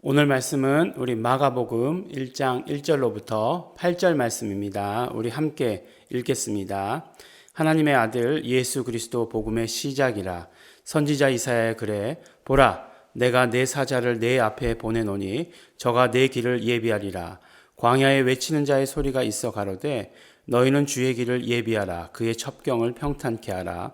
오늘 말씀은 우리 마가복음 1장 1절로부터 8절 말씀입니다. 우리 함께 읽겠습니다. 하나님의 아들 예수 그리스도 복음의 시작이라. 선지자 이사야의 글에 보라 내가 내 사자를 내 앞에 보내노니 저가 내 길을 예비하리라. 광야에 외치는 자의 소리가 있어 가로되 너희는 주의 길을 예비하라. 그의 첩경을 평탄케 하라.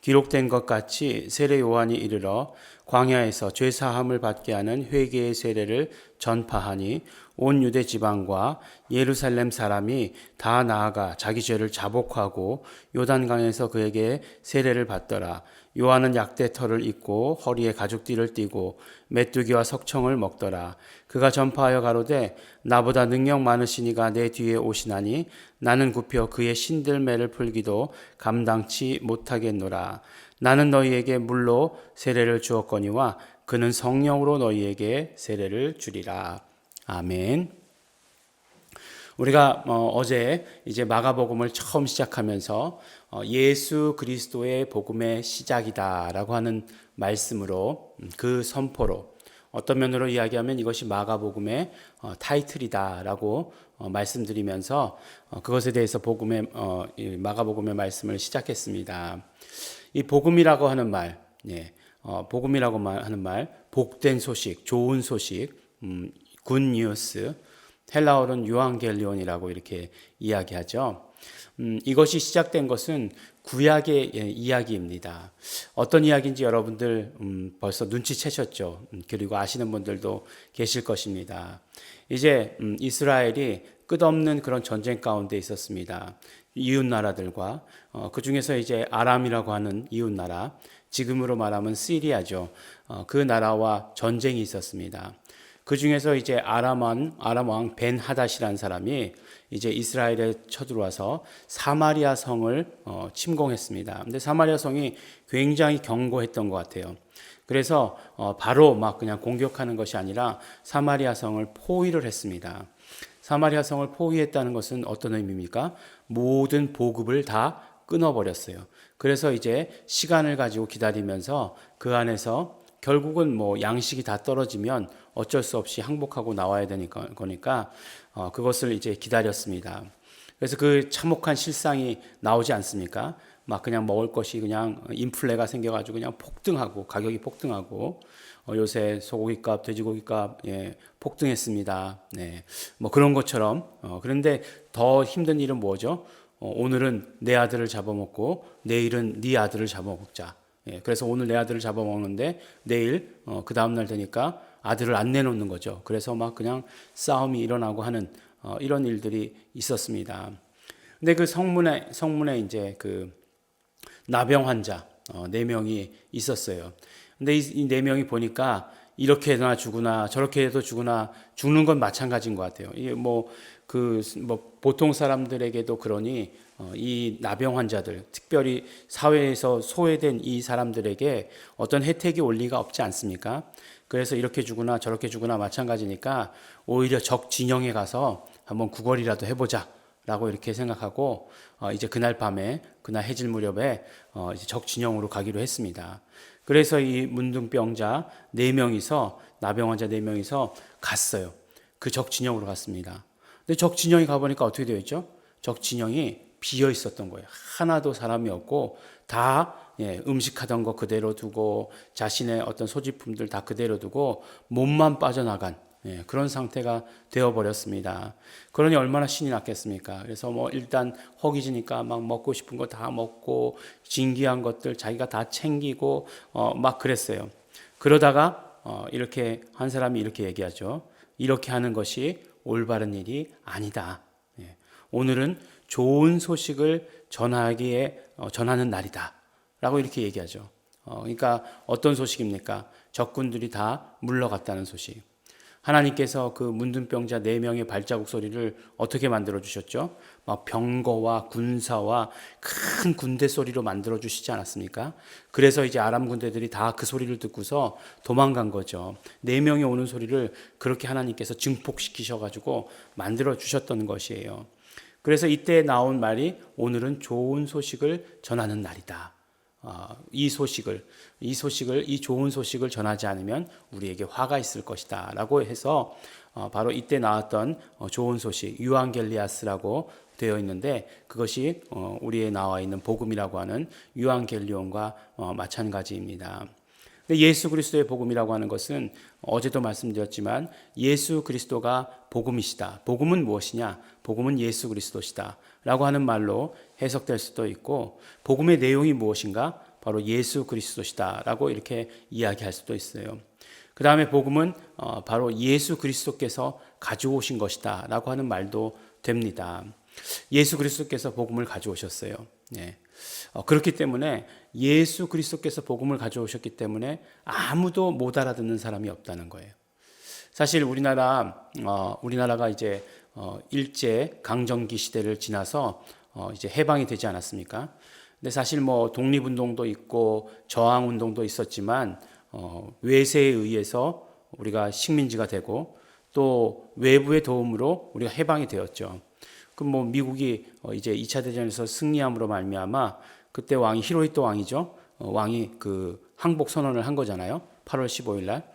기록된 것 같이 세례 요한이 이르러 광야에서 죄 사함을 받게 하는 회개의 세례를 전파하니 온 유대 지방과 예루살렘 사람이 다 나아가 자기 죄를 자복하고 요단강에서 그에게 세례를 받더라. 요한은 약대 털을 입고 허리에 가죽띠를 띠고 메뚜기와 석청을 먹더라. 그가 전파하여 가로되 나보다 능력 많으시니가 내 뒤에 오시나니 나는 굽혀 그의 신들매를 풀기도 감당치 못하겠노라. 나는 너희에게 물로 세례를 주었거니와 그는 성령으로 너희에게 세례를 주리라. 아멘. 우리가 어제 이제 마가복음을 처음 시작하면서 예수 그리스도의 복음의 시작이다라고 하는 말씀으로 그 선포로 어떤 면으로 이야기하면 이것이 마가복음의 타이틀이다라고 말씀드리면서 그것에 대해서 마가복음의 말씀을 시작했습니다. 이 복음이라고 하는 말, 복음이라고 하는 말, 복된 소식, 좋은 소식, 굿뉴스, 헬라어로는 유앙겔리온이라고 이렇게 이야기하죠. 이것이 시작된 것은 구약의 이야기입니다. 어떤 이야기인지 여러분들 벌써 눈치채셨죠. 그리고 아시는 분들도 계실 것입니다. 이제 이스라엘이 끝없는 그런 전쟁 가운데 있었습니다. 이웃 나라들과 그 중에서 이제 아람이라고 하는 이웃 나라, 지금으로 말하면 시리아죠. 그 나라와 전쟁이 있었습니다. 그 중에서 이제 아람 왕 벤 하닷이라는 사람이 이제 이스라엘에 쳐들어와서 사마리아 성을 침공했습니다. 근데 사마리아 성이 굉장히 견고했던 것 같아요. 그래서 바로 막 그냥 공격하는 것이 아니라 사마리아 성을 포위를 했습니다. 사마리아 성을 포위했다는 것은 어떤 의미입니까? 모든 보급을 다 끊어버렸어요. 그래서 이제 시간을 가지고 기다리면서 그 안에서 결국은 양식이 다 떨어지면 어쩔 수 없이 항복하고 나와야 거니까 그것을 이제 기다렸습니다. 그래서 그 참혹한 실상이 나오지 않습니까? 막 그냥 먹을 것이 그냥 인플레가 생겨가지고 그냥 폭등하고 가격이 폭등하고 요새 소고기값, 돼지고기값 폭등했습니다. 네, 그런 것처럼 그런데 더 힘든 일은 뭐죠? 오늘은 내 아들을 잡아먹고 내일은 네 아들을 잡아먹자. 그래서 오늘 내 아들을 잡아먹는데 내일 그 다음날 되니까 아들을 안 내놓는 거죠. 그래서 막 그냥 싸움이 일어나고 하는 이런 일들이 있었습니다. 근데 그 성문에 이제 그 나병 환자 4명이 있었어요. 근데 이 4명이 보니까 이렇게 해나 죽으나 저렇게 해도 죽으나 죽는 건 마찬가지인 것 같아요. 이게 보통 사람들에게도 그러니 이 나병 환자들, 특별히 사회에서 소외된 이 사람들에게 어떤 혜택이 올 리가 없지 않습니까? 그래서 이렇게 죽으나 저렇게 죽으나 마찬가지니까 오히려 적 진영에 가서 한번 구걸이라도 해보자 라고 이렇게 생각하고 이제 그날 해질 무렵에 이제 적 진영으로 가기로 했습니다. 그래서 이 문둥병자 4명이서 나병 환자 4명이서 갔어요. 그 적 진영으로 갔습니다. 근데 적 진영에 가보니까 어떻게 되어 있죠? 적 진영이 비어 있었던 거예요. 하나도 사람이 없고 다 음식하던 거 그대로 두고 자신의 어떤 소지품들 다 그대로 두고 몸만 빠져나간 그런 상태가 되어버렸습니다. 그러니 얼마나 신이 났겠습니까? 그래서 일단 허기지니까 막 먹고 싶은 거 다 먹고 진귀한 것들 자기가 다 챙기고 막 그랬어요. 그러다가 이렇게 한 사람이 이렇게 얘기하죠. 이렇게 하는 것이 올바른 일이 아니다. 오늘은 좋은 소식을 전하는 날이다. 라고 이렇게 얘기하죠. 그러니까 어떤 소식입니까? 적군들이 다 물러갔다는 소식. 하나님께서 그 문둥병자 4명의 발자국 소리를 어떻게 만들어 주셨죠? 막 병거와 군사와 큰 군대 소리로 만들어 주시지 않았습니까? 그래서 이제 아람 군대들이 다 그 소리를 듣고서 도망간 거죠. 4명이 오는 소리를 그렇게 하나님께서 증폭시키셔가지고 만들어 주셨던 것이에요. 그래서 이때 나온 말이 오늘은 좋은 소식을 전하는 날이다. 이 좋은 소식을 전하지 않으면 우리에게 화가 있을 것이다라고 해서 바로 이때 나왔던 좋은 소식 유앙겔리아스라고 되어 있는데 그것이 우리에 나와 있는 복음이라고 하는 유앙겔리온과 마찬가지입니다. 예수 그리스도의 복음이라고 하는 것은 어제도 말씀드렸지만 예수 그리스도가 복음이시다. 복음은 무엇이냐? 복음은 예수 그리스도시다 라고 하는 말로 해석될 수도 있고 복음의 내용이 무엇인가? 바로 예수 그리스도시다 라고 이렇게 이야기할 수도 있어요. 그 다음에 복음은 바로 예수 그리스도께서 가져오신 것이다 라고 하는 말도 됩니다. 예수 그리스도께서 복음을 가져오셨어요. 네. 그렇기 때문에 예수 그리스도께서 복음을 가져오셨기 때문에 아무도 못 알아듣는 사람이 없다는 거예요. 사실 우리나라가 이제 일제 강점기 시대를 지나서 이제 해방이 되지 않았습니까? 근데 사실 뭐 독립운동도 있고 저항운동도 있었지만 외세에 의해서 우리가 식민지가 되고 또 외부의 도움으로 우리가 해방이 되었죠. 그럼 뭐 미국이 이제 2차 대전에서 승리함으로 말미암아 그때 왕이 히로히토 왕이죠. 왕이 그 항복 선언을 한 거잖아요. 8월 15일 날.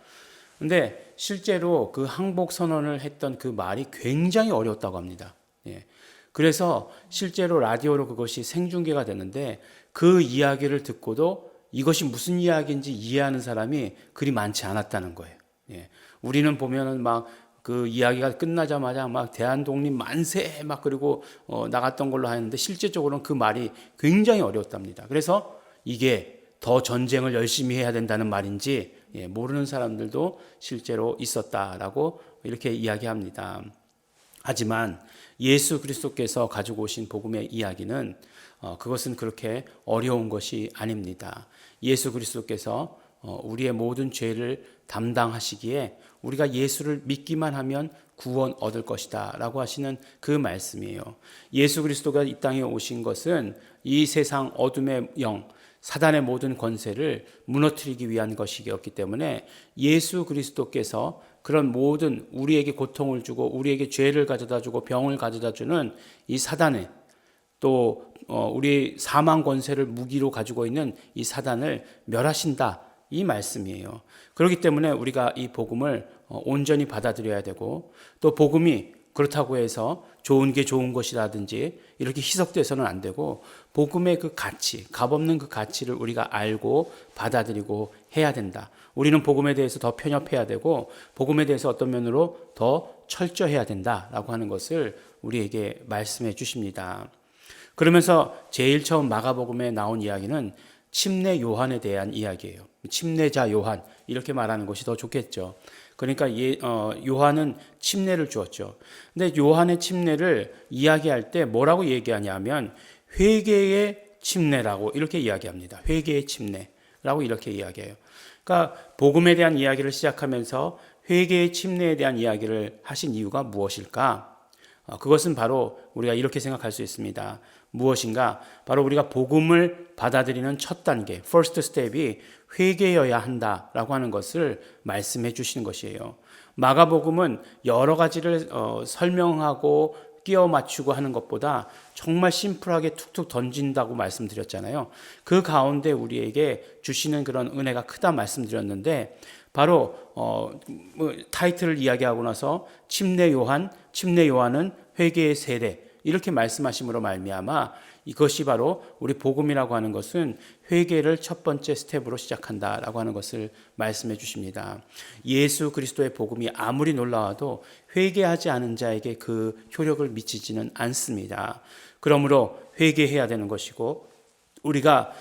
근데 실제로 그 항복 선언을 했던 그 말이 굉장히 어려웠다고 합니다. 예. 그래서 실제로 라디오로 그것이 생중계가 되는데 그 이야기를 듣고도 이것이 무슨 이야기인지 이해하는 사람이 그리 많지 않았다는 거예요. 예. 우리는 보면은 막 그 이야기가 끝나자마자 막 대한독립 만세 막 그리고 나갔던 걸로 하는데 실제적으로는 그 말이 굉장히 어려웠답니다. 그래서 이게 더 전쟁을 열심히 해야 된다는 말인지 모르는 사람들도 실제로 있었다라고 이렇게 이야기합니다. 하지만 예수 그리스도께서 가지고 오신 복음의 이야기는 그것은 그렇게 어려운 것이 아닙니다. 예수 그리스도께서 우리의 모든 죄를 담당하시기에 우리가 예수를 믿기만 하면 구원 얻을 것이다 라고 하시는 그 말씀이에요. 예수 그리스도가 이 땅에 오신 것은 이 세상 어둠의 영, 사단의 모든 권세를 무너뜨리기 위한 것이었기 때문에 예수 그리스도께서 그런 모든 우리에게 고통을 주고 우리에게 죄를 가져다 주고 병을 가져다 주는 이 사단의 또 우리 사망 권세를 무기로 가지고 있는 이 사단을 멸하신다. 이 말씀이에요. 그렇기 때문에 우리가 이 복음을 온전히 받아들여야 되고 또 복음이 그렇다고 해서 좋은 게 좋은 것이라든지 이렇게 희석돼서는 안 되고 복음의 그 가치, 값없는 그 가치를 우리가 알고 받아들이고 해야 된다. 우리는 복음에 대해서 더 편협해야 되고 복음에 대해서 어떤 면으로 더 철저해야 된다라고 하는 것을 우리에게 말씀해 주십니다. 그러면서 제일 처음 마가복음에 나온 이야기는 침례 요한에 대한 이야기예요. 침례자 요한 이렇게 말하는 것이 더 좋겠죠. 그러니까 요한은 침례를 주었죠. 근데 요한의 침례를 이야기할 때 뭐라고 얘기하냐면 회개의 침례라고 이렇게 이야기합니다. 회개의 침례라고 이렇게 이야기해요. 그러니까 복음에 대한 이야기를 시작하면서 회개의 침례에 대한 이야기를 하신 이유가 무엇일까? 그것은 바로 우리가 이렇게 생각할 수 있습니다. 무엇인가? 바로 우리가 복음을 받아들이는 첫 단계, first step이 회개여야 한다라고 하는 것을 말씀해 주시는 것이에요. 마가복음은 여러 가지를 설명하고 끼워 맞추고 하는 것보다 정말 심플하게 툭툭 던진다고 말씀드렸잖아요. 그 가운데 우리에게 주시는 그런 은혜가 크다 말씀드렸는데 바로 타이틀을 이야기하고 나서 침례 요한은 회개의 세례 이렇게 말씀하심으로 말미암아 이것이 바로 우리 복음이라고 하는 것은 회개를 첫 번째 스텝으로 시작한다라고 하는 것을 말씀해 주십니다. 예수 그리스도의 복음이 아무리 놀라워도 회개하지 않은 자에게 그 효력을 미치지는 않습니다. 그러므로 회개해야 되는 것이고 우리가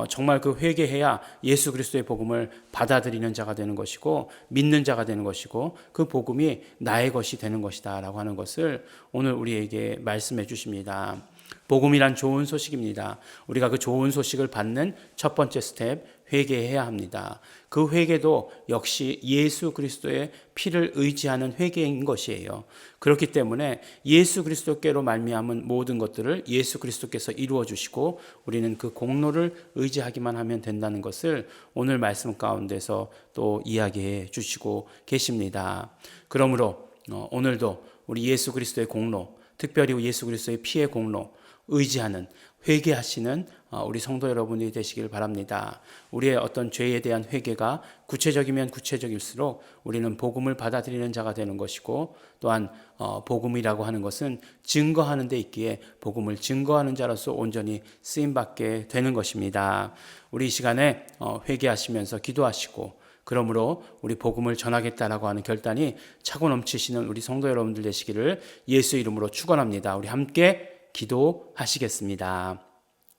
정말 그 회개해야 예수 그리스도의 복음을 받아들이는 자가 되는 것이고 믿는 자가 되는 것이고 그 복음이 나의 것이 되는 것이다 라고 하는 것을 오늘 우리에게 말씀해 주십니다. 복음이란 좋은 소식입니다. 우리가 그 좋은 소식을 받는 첫 번째 스텝 회개해야 합니다. 그 회개도 역시 예수 그리스도의 피를 의지하는 회개인 것이에요. 그렇기 때문에 예수 그리스도께로 말미암은 모든 것들을 예수 그리스도께서 이루어 주시고 우리는 그 공로를 의지하기만 하면 된다는 것을 오늘 말씀 가운데서 또 이야기해 주시고 계십니다. 그러므로 오늘도 우리 예수 그리스도의 공로, 특별히 예수 그리스도의 피의 공로 의지하는 회개하시는 우리 성도 여러분이 되시길 바랍니다. 우리의 어떤 죄에 대한 회개가 구체적이면 구체적일수록 우리는 복음을 받아들이는 자가 되는 것이고, 또한 복음이라고 하는 것은 증거하는 데 있기에 복음을 증거하는 자로서 온전히 쓰임받게 되는 것입니다. 우리 이 시간에 회개하시면서 기도하시고, 그러므로 우리 복음을 전하겠다라고 하는 결단이 차고 넘치시는 우리 성도 여러분들 되시기를 예수 이름으로 축원합니다. 우리 함께 기도하시겠습니다.